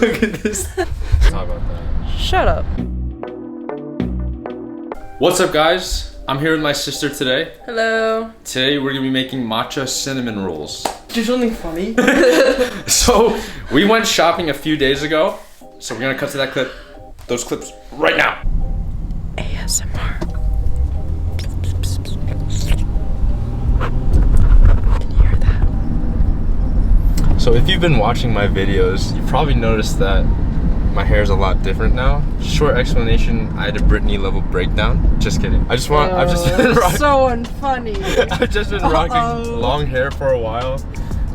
Look at this. Talk about that. Shut up. What's up, guys? I'm here with my sister today. Hello. Today we're gonna be making matcha cinnamon rolls. Do something funny. So we went shopping a few days ago. So we're gonna cut to that clip, those clips right now. ASMR. Can you hear that? So if you've been watching my videos, you probably noticed that my hair is a lot different now. Short explanation, I had a Britney level breakdown. Just kidding. I've just been rocking. So unfunny. I've just been rocking long hair for a while.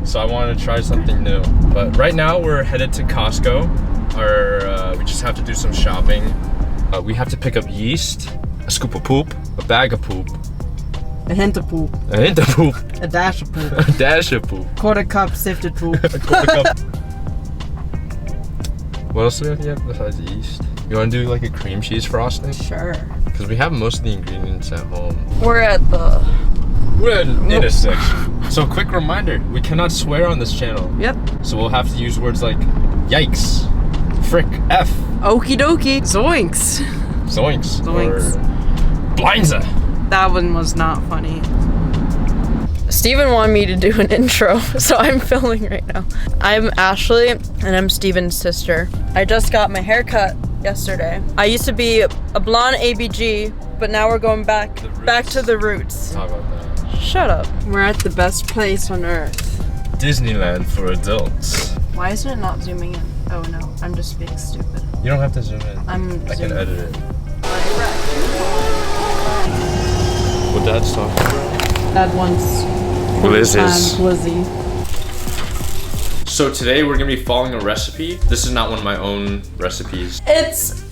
So I wanted to try something new. But right now we're headed to Costco. We just have to do some shopping. We have to pick up yeast, a scoop of poop, a bag of poop, A hint of poop. a hint of poop, A dash of poop. a dash of poop, Quarter cup sifted poop. a quarter cup. What else do we have to get besides yeast? You want to do like a cream cheese frosting? Sure. Because we have most of the ingredients at home. We're at the... We're at an intersection. So quick reminder, we cannot swear on this channel. Yep. So we'll have to use words like yikes, frick, F, Okie dokie. Zoinks. zoinks, Zoinks. or blindza. That one was not funny. Steven wanted me to do an intro, so I'm filming right now. I'm Ashley, and I'm Steven's sister. I just got my hair cut yesterday. I used to be a blonde ABG, but now we're going back to the roots. Talk about that. Shut up. We're at the best place on earth. Disneyland for adults. Why isn't it not zooming in? Oh no, I'm just being stupid. You don't have to zoom in. I can zooming. edit it. What Dad's talking about? Dad wants Blizzes. Blizzy. So today we're gonna be following a recipe. This is not one of my own recipes. It's...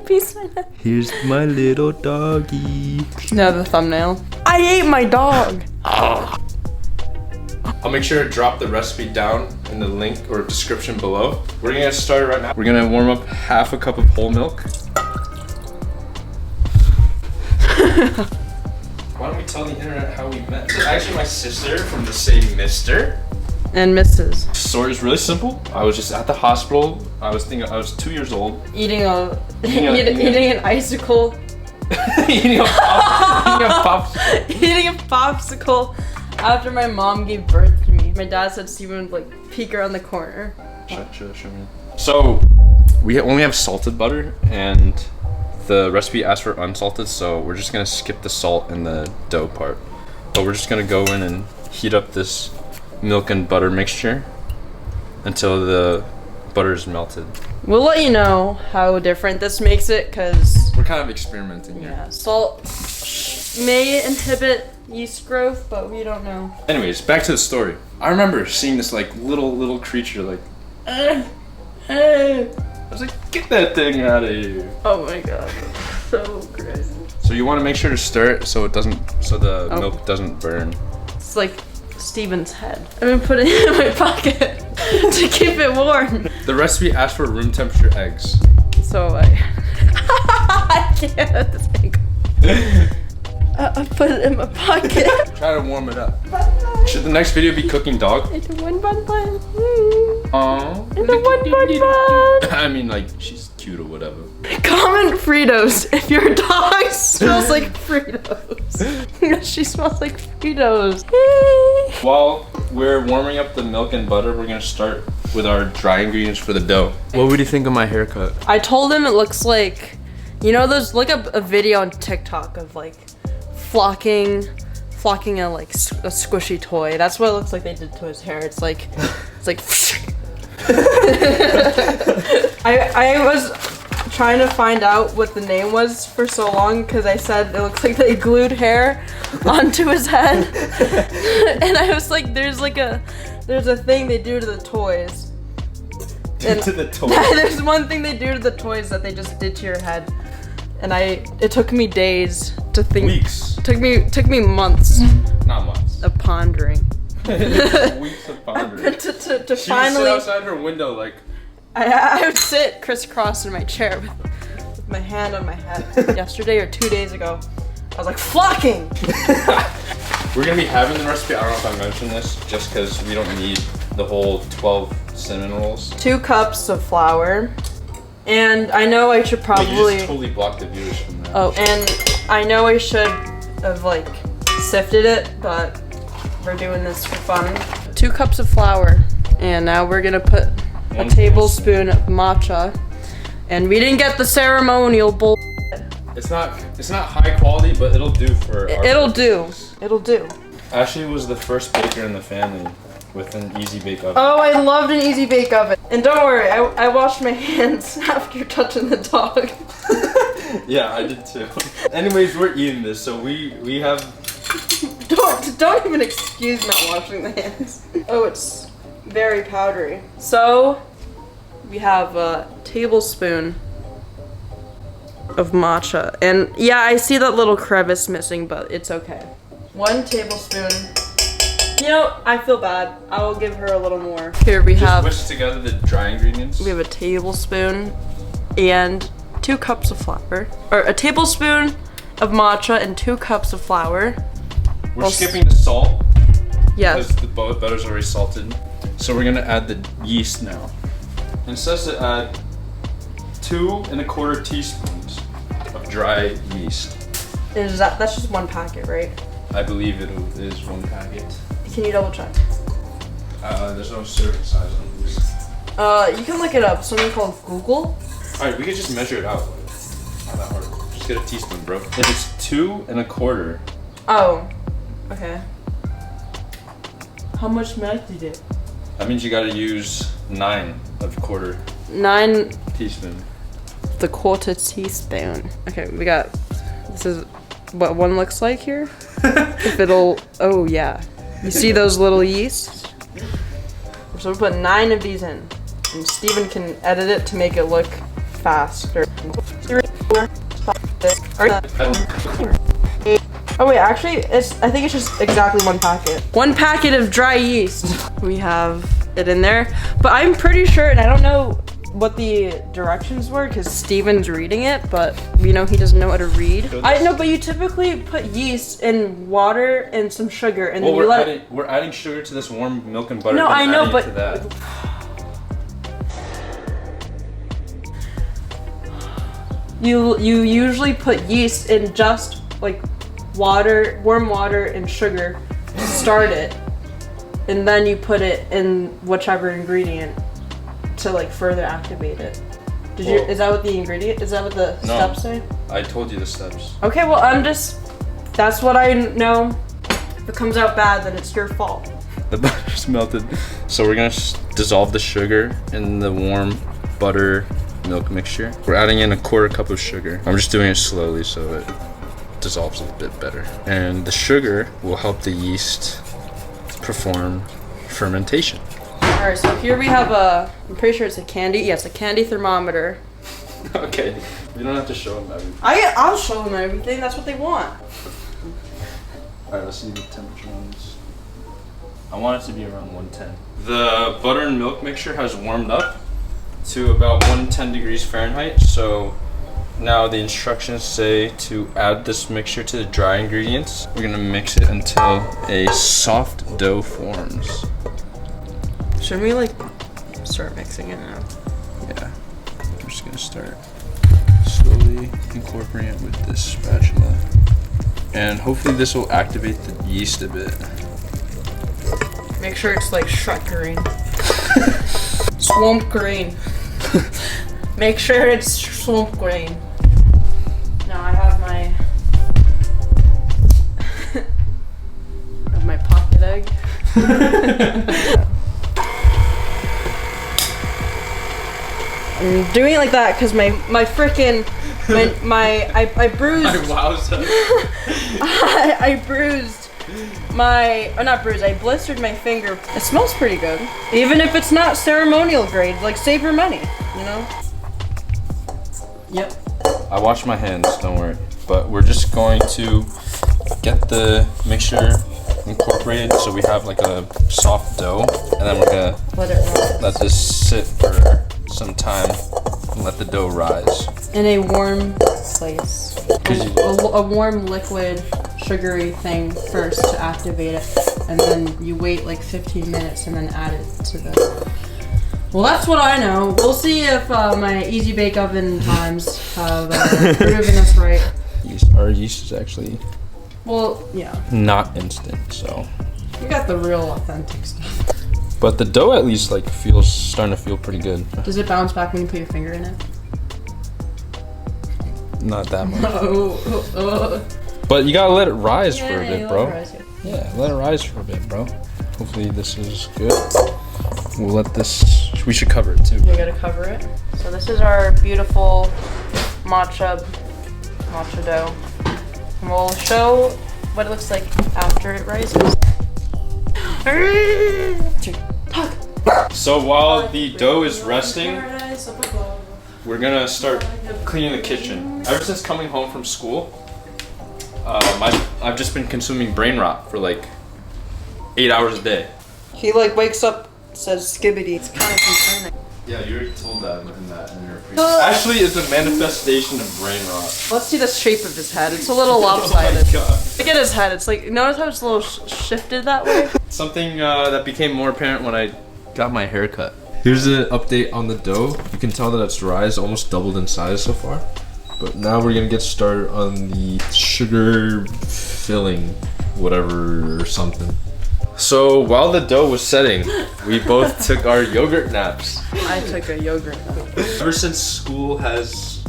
Piece my neck. Here's my little doggy. No, the thumbnail. I ate my dog. I'll make sure to drop the recipe down in the link or description below. We're gonna get started right now. We're gonna warm up half a cup of whole milk. Why don't we tell the internet how we met? This is actually my sister from the same Mr. And Mrs. Story is really simple. I was just at the hospital. I was 2 years old. Eating an icicle. Eating a popsicle. Eating a popsicle after my mom gave birth to me. My dad said Steven would like peek around the corner. Show me. So we only have salted butter, and the recipe asked for unsalted, so we're just gonna skip the salt in the dough part. But we're just gonna go in and heat up this milk and butter mixture until the butter is melted. We'll let you know how different this makes it, cause We're kind of experimenting here. yeah, salt may inhibit yeast growth, but we don't know. Anyways, back to the story. I remember seeing this like little creature like, I was like, get that thing out of here. Oh my god, so crazy. So you want to make sure to stir it so the milk doesn't burn. It's like Steven's head. I've been putting it in my pocket to keep it warm. The recipe asked for room temperature eggs. So I can't think. I put it in my pocket. Try to warm it up. Should the next video be cooking dog? It's a one bun bun. Aww. It's a one bun bun. I mean, like, she's cute or whatever. Comment Fritos if your dog smells like Fritos. She smells like Fritos. While we're warming up the milk and butter, we're gonna start with our dry ingredients for the dough. What would you think of my haircut? I told him it looks like, you know those, look up a video on TikTok of like flocking a like a squishy toy. That's what it looks like they did to his hair. It's like I was trying to find out what the name was for so long because I said it looks like they glued hair onto his head. And I was like, there's a thing they do to the toys. To the toys? There's one thing they do to the toys that they just did to your head. And it took me days to think. Weeks. Took me months. Not months. Of pondering. Weeks of pondering. to She finally. would sit outside her window like. I would sit crisscross in my chair with my hand on my head. Yesterday or 2 days ago, I was like, flocking! We're gonna be having the recipe. I don't know if I mentioned this, just because we don't need the whole 12 cinnamon rolls. 2 cups of flour. And I know I should probably... Wait, you just totally blocked the viewers from that. Oh, and I know I should have like sifted it, but we're doing this for fun. 2 cups of flour. And now we're gonna put a tablespoon of matcha. And we didn't get the ceremonial bull. It's not high quality, but it'll do for our purposes. It'll do. Ashley was the first baker in the family with an easy bake oven. Oh, I loved an easy bake oven. And don't worry, I washed my hands after touching the dog. Yeah, I did too. Anyways, we're eating this, so we have... Don't even excuse not washing the hands. Oh, it's very powdery. So, we have a tablespoon of matcha. And yeah, I see that little crevice missing, but it's okay. 1 tablespoon. You know, I feel bad. I will give her a little more. Here we have... Just whisk together the dry ingredients. We have a tablespoon and 2 cups of flour. Or a tablespoon of matcha and 2 cups of flour. We're skipping the salt. Yes. Because the butter's already salted. So we're gonna add the yeast now. And it says to add 2 1/4 teaspoons of dry yeast. That's just 1 packet, right? I believe it is 1 packet. Can you double check? There's no serving size on this. You can look it up. Something called Google. Alright, we could just measure it out. Not that hard. Just get a teaspoon, bro. If it's 2 1/4. Oh, okay. How much milk did you do? That means you gotta use 9 1/4 9 teaspoon. the 1/4 teaspoon. Okay, we got, this is what one looks like here. If it'll, oh yeah. You see those little yeast? So we put 9 of these in. And Steven can edit it to make it look faster. Oh wait, actually, I think it's just exactly 1 packet. 1 packet of dry yeast. We have it in there. But I'm pretty sure, and I don't know what the directions were because Steven's reading it, but we know he doesn't know how to read. I know, but you typically put yeast in water and some sugar, and then you let it. We're adding sugar to this warm milk and butter. No, I know, but you usually put yeast in just like water, warm water, and sugar to start it, and then you put it in whichever ingredient to like further activate it. Is that what the ingredient? Is that what the steps say? I told you the steps. Okay, well that's what I know. If it comes out bad, then it's your fault. The butter's melted. So we're gonna dissolve the sugar in the warm butter milk mixture. We're adding in 1/4 cup of sugar. I'm just doing it slowly so it dissolves a bit better. And the sugar will help the yeast perform fermentation. Alright, so here we have I'm pretty sure it's a candy. Yes, a candy thermometer. Okay, we don't have to show them everything. I'll show them everything. That's what they want. Alright, let's see the temperature on this. I want it to be around 110. The butter and milk mixture has warmed up to about 110 degrees Fahrenheit. So now the instructions say to add this mixture to the dry ingredients. We're gonna mix it until a soft dough forms. Should we like start mixing it now? Yeah, I'm just gonna start slowly incorporating it with this spatula. And hopefully this will activate the yeast a bit. Make sure it's like Shrek green. Swamp green. Make sure it's swamp green. Now I have my pocket egg. I'm doing it like that because my freaking I bruised. I bruised I blistered my finger. It smells pretty good, even if it's not ceremonial grade. Like, save your money, you know. Yep. I washed my hands, don't worry. But we're just going to get the mixture incorporated so we have like a soft dough, and then we're gonna let this sit for some time and let the dough rise. In a warm place. A warm liquid sugary thing first to activate it, and then you wait like 15 minutes and then add it to the. Well, that's what I know. We'll see if my easy bake oven times have proven us right. Our yeast is actually not instant, so. You got the real authentic stuff. But the dough at least like starting to feel pretty good. Does it bounce back when you put your finger in it? Not that much. But you gotta let it rise for a bit, bro. Yeah, let it rise for a bit, bro. Hopefully this is good. We'll let this. We should cover it too. We gotta cover it. So this is our beautiful matcha dough. And we'll show what it looks like after it rises. So while the dough is resting, we're gonna start cleaning the kitchen. Ever since coming home from school, I've just been consuming brain rot for like 8 hours a day. He like wakes up, says skibbity. It's kind of concerning. Yeah, you already told that in your presentation. Actually, it's a manifestation of brain rot. Let's see the shape of his head. It's a little lopsided. Oh my god. Look at his head. It's like, notice how it's a little shifted that way? Something that became more apparent when I got my hair cut. Here's an update on the dough. You can tell that it's rise, almost doubled in size so far. But now we're gonna get started on the sugar filling, whatever or something. So while the dough was setting, we both took our yogurt naps. I took a yogurt nap. Ever since school has,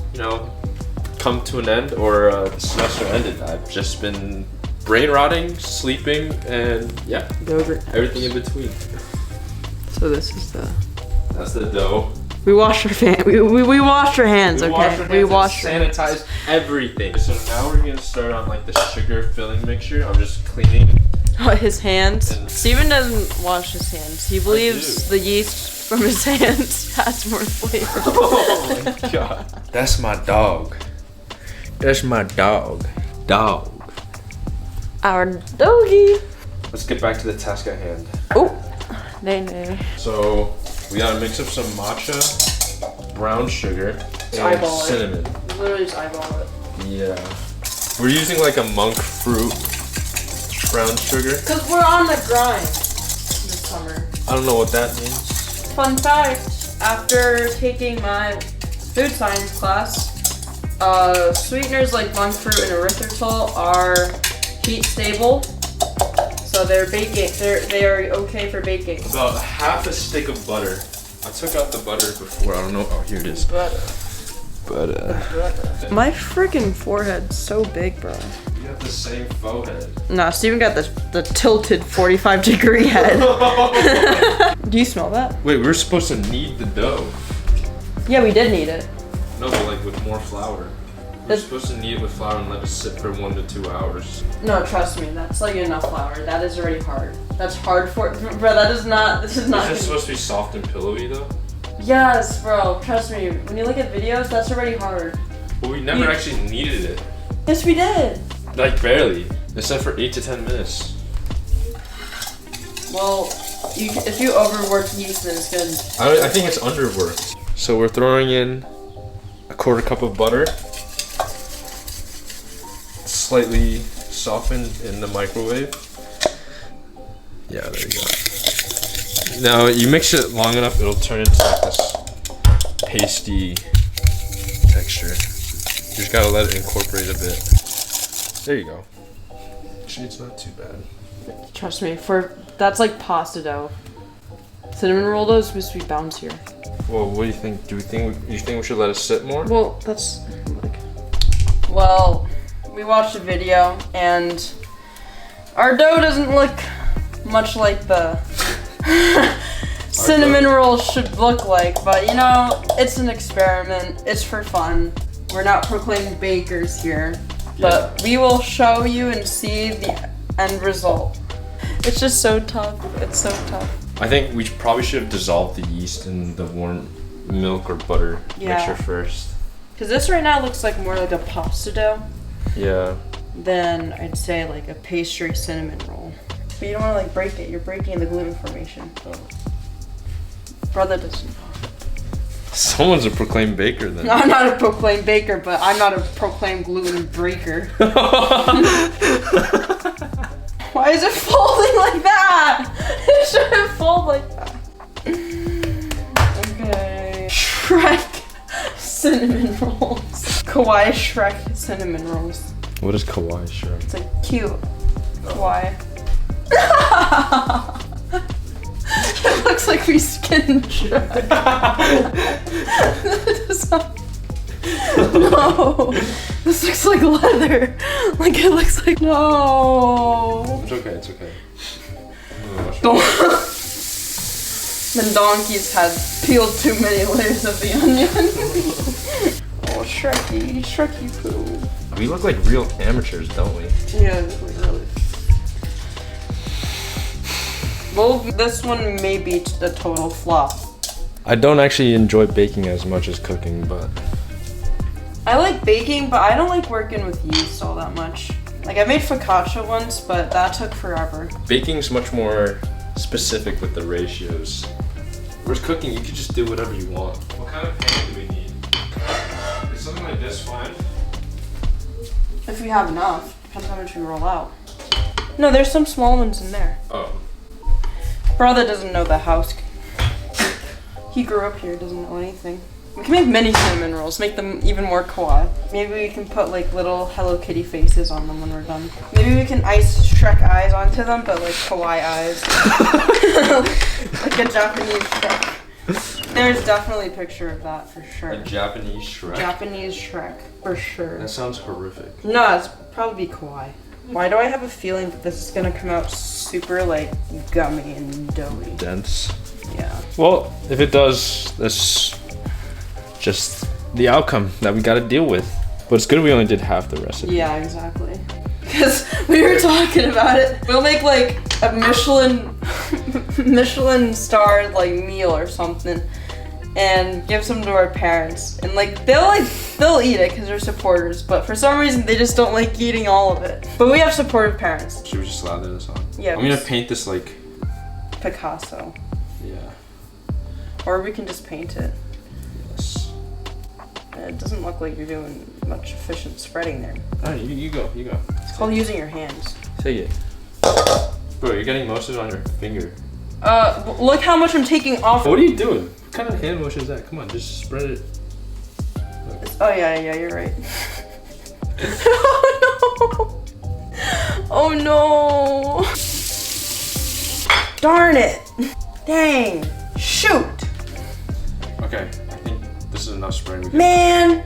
come to an end or the semester ended, I've just been brain rotting, sleeping, and yogurt naps. Everything in between. So this is that's the dough. We washed our we washed our hands, okay? We washed and sanitized everything. So now we're gonna start on like the sugar filling mixture. I'm just cleaning. His hands. Steven doesn't wash his hands. He believes the yeast from his hands has more flavor. Oh my god. That's my dog. That's my dog. Dog. Our doggy. Let's get back to the task at hand. Oh, nay. So we gotta mix up some matcha, brown sugar, and cinnamon. Literally just eyeball it. Yeah. We're using like a monk fruit brown sugar. Because we're on the grind this summer. I don't know what that means. Fun fact, after taking my food science class, sweeteners like monk fruit and erythritol are heat stable. So they're baking. They are okay for baking. About half a stick of butter. I took out the butter before. I don't know. Oh, here it is. Butter. My freaking forehead's so big, bro. You have the same faux head. Nah, Steven got the tilted 45-degree head. Do you smell that? Wait, we were supposed to knead the dough. Yeah, we did knead it. No, but like with more flour. We're supposed to knead it with flour and let it sit for 1 to 2 hours. No, trust me, that's like enough flour. That is already hard. That's hard for, bro. That is not. This is not. Is it supposed to be soft and pillowy though? Yes, bro. Trust me. When you look at videos, that's already hard. Well, we never actually kneaded it. Yes, we did. Like barely. It said for 8 to 10 minutes. Well, if you overwork yeast, then it's good. I think it's underworked. So we're throwing in a 1/4 cup of butter. Slightly softened in the microwave. Yeah, there you go. Now you mix it long enough, it'll turn into like this pasty texture. You just gotta let it incorporate a bit. There you go. Actually, it's not too bad. Trust me, that's like pasta dough. Cinnamon roll dough is supposed to be bouncier. Well, what do you think? Do you think we should let it sit more? Well, that's like. Well, we watched a video and our dough doesn't look much like the cinnamon rolls should look like, but it's an experiment. It's for fun. We're not proclaimed bakers here, but we will show you and see the end result. It's just so tough. It's so tough. I think we probably should have dissolved the yeast in the warm milk or butter mixture first. Because this right now looks like more like a pasta dough. Yeah. Then I'd say like a pastry cinnamon roll. But you don't want to like break it. You're breaking the gluten formation. So. Brother doesn't know. Someone's a proclaimed baker then. I'm not a proclaimed baker, but I'm not a proclaimed gluten breaker. Why is it folding like that? It shouldn't fold like that. Okay. Shrek cinnamon rolls. Kawaii Shrek cinnamon rolls. What is kawaii Shrek? It's like cute. Kawaii. It looks like we skinned Shrek. No. This looks like leather. Like it looks like no. It's okay, it's okay. The donkeys had peeled too many layers of the onion. Oh, Shreky poo. We look like real amateurs, don't we? Yeah, we really. Well, this one may be the total flop. I don't actually enjoy baking as much as cooking, but... I like baking, but I don't like working with yeast all that much. Like, I made focaccia once, but that took forever. Baking's much more specific with the ratios. Whereas cooking, you can just do whatever you want. What kind of pan do we need? Is something like this fine? If we have enough. Depends how much we roll out. No, there's some small ones in there. Oh. Brother doesn't know the house. He grew up here, doesn't know anything. We can make mini cinnamon rolls, make them even more kawaii. Maybe we can put like little Hello Kitty faces on them when we're done. Maybe we can ice Shrek eyes onto them, but like kawaii eyes. Like a Japanese Shrek. There's definitely a picture of that for sure. A Japanese Shrek? Japanese Shrek, for sure. That sounds horrific. No, it's probably kawaii. Why do I have a feeling that this is gonna come out super like gummy and doughy? Dense. Yeah. Well, if it does, that's just the outcome that we gotta deal with. But it's good we only did half the recipe. Yeah, exactly. Because we were talking about it. We'll make like a Michelin starred like meal or something and give some to our parents. And like they'll eat it because they're supporters, but for some reason they just don't like eating all of it. But we have supportive parents. Should we just lather this on? Yeah. I'm gonna paint this like Picasso. Yeah. Or we can just paint it. Yes. It doesn't look like you're doing much efficient spreading there. Alright, you go. It's called using your hands. Take it. Bro, you're getting most of it on your finger. Look how much I'm taking off. What are you doing? What kind of hand motion is that? Come on, just spread it. Oh yeah, you're right. Oh no! Darn it! Dang! Shoot! Okay, I think this is enough spraying. Man!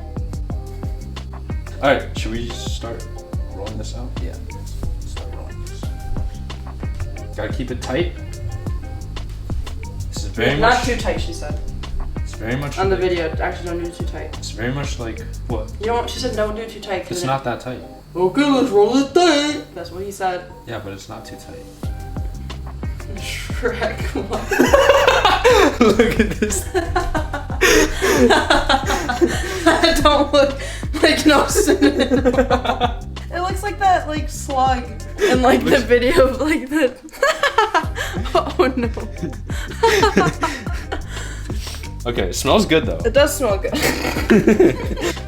Alright, should we start rolling this out? Yeah. Let's start rolling this. Gotta keep it tight. This is very much... Not too tight, she said. It's very much... On the like, video, actually don't do it too tight. It's very much like... What? You don't, she said don't do it too tight. It's not that tight. Okay, let's roll it tight! That's what he said. Yeah, but it's not too tight. Shrek, what? Look at this. That don't look like no cinnamon roll. It looks like that like slug in like the video of like the oh no. Okay, it smells good though. It does smell good. A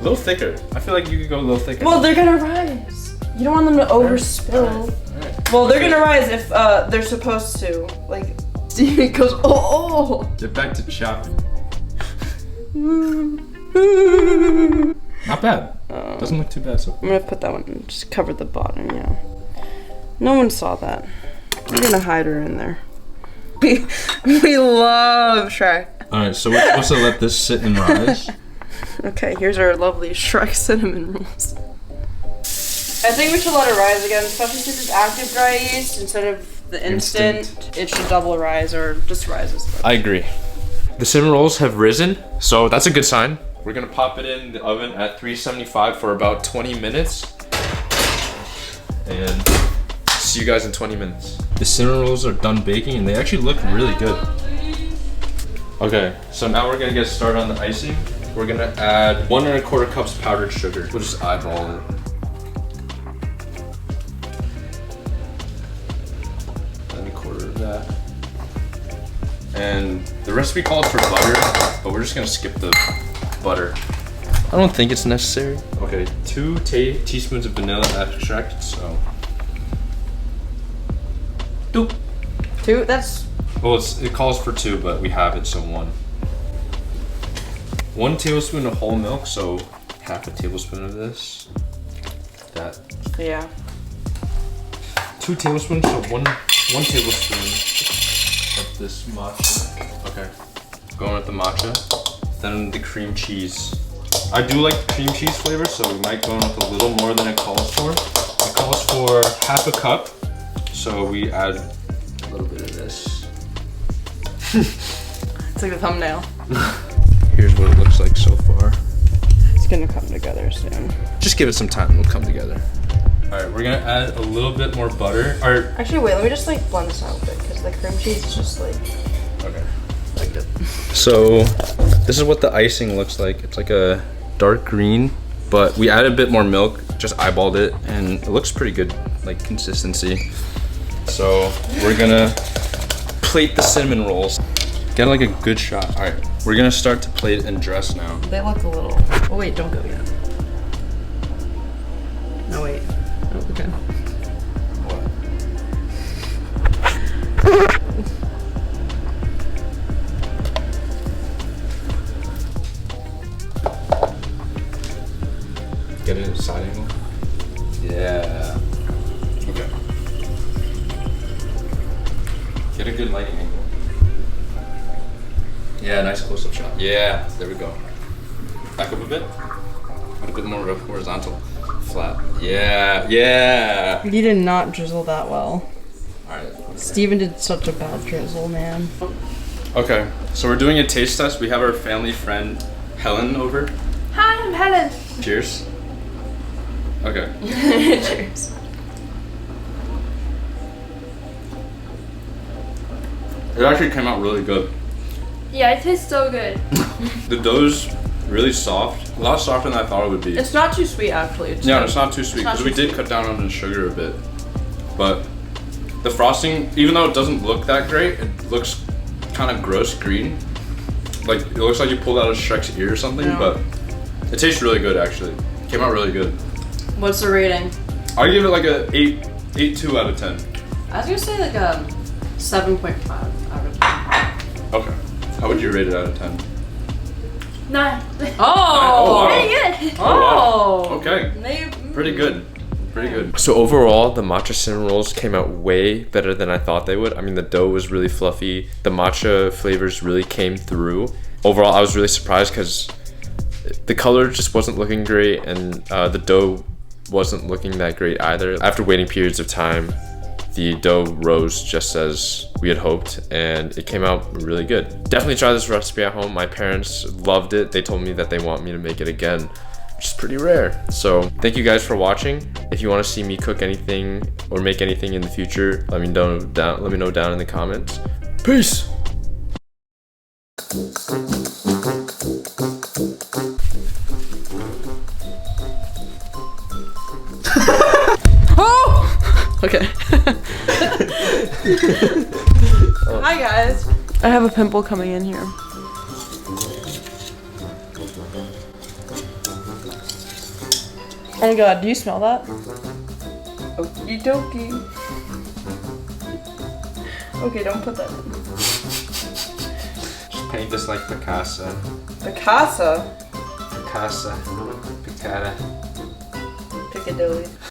little thicker. I feel like you could go a little thicker. Well, they're gonna rise. You don't want them to overspill. Alright. Well, they're gonna rise if they're supposed to. Like, Steven goes, oh. Get back to chopping. Not bad. Doesn't look too bad so far. I'm gonna put that one and just cover the bottom, yeah. No one saw that. We're gonna hide her in there. We love Shrek. Alright, so we're supposed to let this sit and rise. Okay, here's our lovely Shrek cinnamon rolls. I think we should let it rise again, especially since it's active dry yeast instead of the instant. It should double rise or just rises. I agree. The cinnamon rolls have risen, so that's a good sign. We're gonna pop it in the oven at 375 for about 20 minutes. And see you guys in 20 minutes. The cinnamon rolls are done baking and they actually look really good. Okay, so now we're gonna get started on the icing. We're gonna add 1 1/4 cups powdered sugar. We'll just eyeball it. And 1/4 of that. And the The recipe calls for butter, but we're just gonna skip the butter. I don't think it's necessary. Okay, 2 teaspoons of vanilla extract, so. 2. 2, that's... Well, it calls for 2, but we have it, so 1. 1 tablespoon of whole milk, so half a tablespoon of this. That. Yeah. 2 tablespoons, so one tablespoon of this matcha. Okay. Going with the matcha. Then the cream cheese. I do like the cream cheese flavor, so we might go in with a little more than it calls for. It calls for half a cup, so we add a little bit of this. It's like the thumbnail. Here's what it looks like so far. It's gonna come together soon. Just give it some time, it'll come together. All right, we're gonna add a little bit more butter. Actually, wait, let me just like blend this out a bit, because the cream cheese is just like... Okay. Like it. So, this is what the icing looks like. It's like a dark green, but we added a bit more milk, just eyeballed it, and it looks pretty good, like consistency. So, we're gonna plate the cinnamon rolls. Get like a good shot. All right, we're gonna start to plate and dress now. They look a little... Oh wait, don't go yet. No, wait. Oh, okay. What? Get it at a side angle? Yeah. Okay. Get a good lighting angle. Yeah, nice close-up shot. Yeah, there we go. Back up a bit. A bit more horizontal. Flat. Yeah, yeah. You did not drizzle that well. Alright. Okay. Steven did such a bad drizzle, man. Okay, so we're doing a taste test. We have our family friend Helen over. Hi, I'm Helen. Cheers. Okay. Cheers. It actually came out really good. Yeah, it tastes so good. The dough's really soft. A lot softer than I thought it would be. It's not too sweet, actually. It's It's not too sweet because we did cut down on the sugar a bit. But the frosting, even though it doesn't look that great, it looks kind of gross green. Like it looks like you pulled out of Shrek's ear or something, Yeah. but it tastes really good actually. Came out really good. What's the rating? I give it like a 8.2 out of 10. I was gonna say like a 7.5 out of 10. Okay. How would you rate it out of 10? 9. Oh, wow. Very good. Oh, wow. Oh. Okay. Pretty good. Pretty good. So overall, the matcha cinnamon rolls came out way better than I thought they would. I mean, the dough was really fluffy. The matcha flavors really came through. Overall, I was really surprised because the color just wasn't looking great, and the dough wasn't looking that great either. After waiting periods of time, the dough rose just as we had hoped, and it came out really good. Definitely try this recipe at home. My parents loved it. They told me that they want me to make it again, which is pretty rare. So thank you guys for watching. If you want to see me cook anything or make anything in the future, let me know down in the comments. Peace. Oh! Okay. Hi guys. I have a pimple coming in here. Oh my god, do you smell that? Okie dokie. Okay, don't put that in. Just paint this like Picasso. Picasso? Picasso. Picada. Piccadilly.